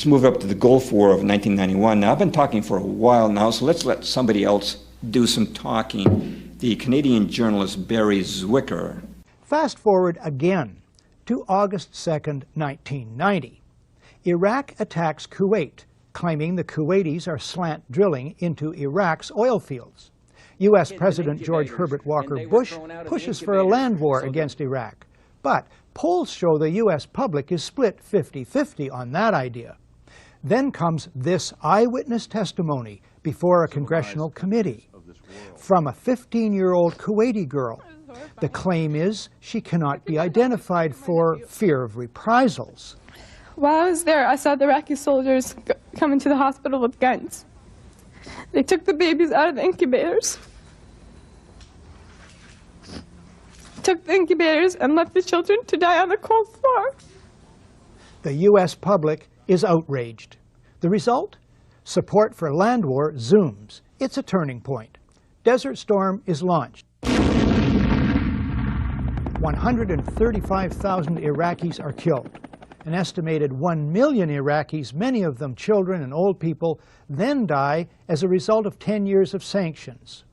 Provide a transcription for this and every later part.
Let's move up to the Gulf War of 1991. Now, I've been talking for a while now, so let's let somebody else do some talking. The Canadian journalist Barry Zwicker. Fast forward again to August 2nd, 1990. Iraq attacks Kuwait, claiming the Kuwaitis are slant drilling into Iraq's oil fields. U.S. President George Herbert Walker Bush pushes for a land war against Iraq. But polls show the U.S. public is split 50-50 on that idea. Then comes this eyewitness testimony before a congressional committee from a 15-year-old Kuwaiti girl. The claim is she cannot be identified for fear of reprisals. While I was there, I saw the Iraqi soldiers come into the hospital with guns. They took the babies out of the incubators, and left the children to die on the cold floor. The U.S. public is outraged. The result? Support for land war zooms. It's a turning point. Desert Storm is launched. 135,000 Iraqis are killed. An estimated 1 million Iraqis, many of them children and old people, then die as a result of 10 years of sanctions.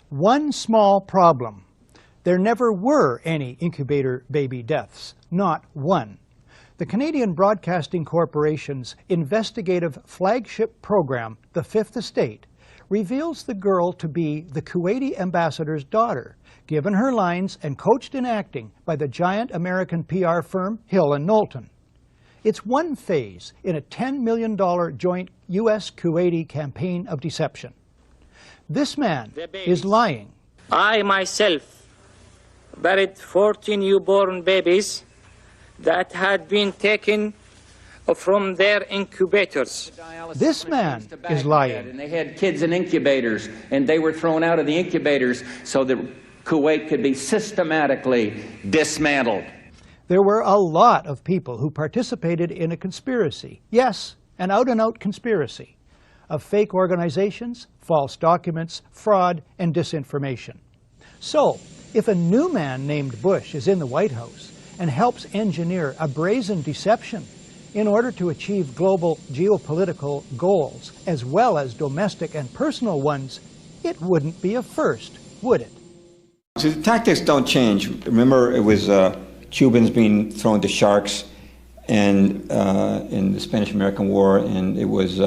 One small problem. There never were any incubator baby deaths, not one. The Canadian Broadcasting Corporation's investigative flagship program, The Fifth Estate, reveals the girl to be the Kuwaiti ambassador's daughter, given her lines and coached in acting by the giant American PR firm Hill & Knowlton. It's one phase in a $10 million joint U.S.-Kuwaiti campaign of deception. This man is lying. I myself buried 14 newborn babies that had been taken from their incubators. This man is lying. And they had kids in incubators, and they were thrown out of the incubators so that Kuwait could be systematically dismantled. There were a lot of people who participated in a conspiracy. Yes, an out-and-out conspiracy of fake organizations, false documents, fraud, and disinformation. So, if a new man named Bush is in the White House and helps engineer a brazen deception in order to achieve global geopolitical goals, as well as domestic and personal ones, it wouldn't be a first, would it? So the tactics don't change. Remember, it was Cubans being thrown to sharks and in the Spanish-American War, and it was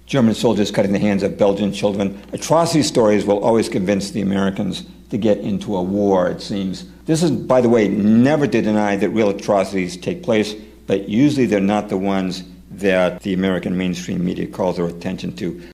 German soldiers cutting the hands of Belgian children. Atrocity stories will always convince the Americans to get into a war, it seems. This is, by the way, never to deny that real atrocities take place, but usually they're not the ones that the American mainstream media calls their attention to.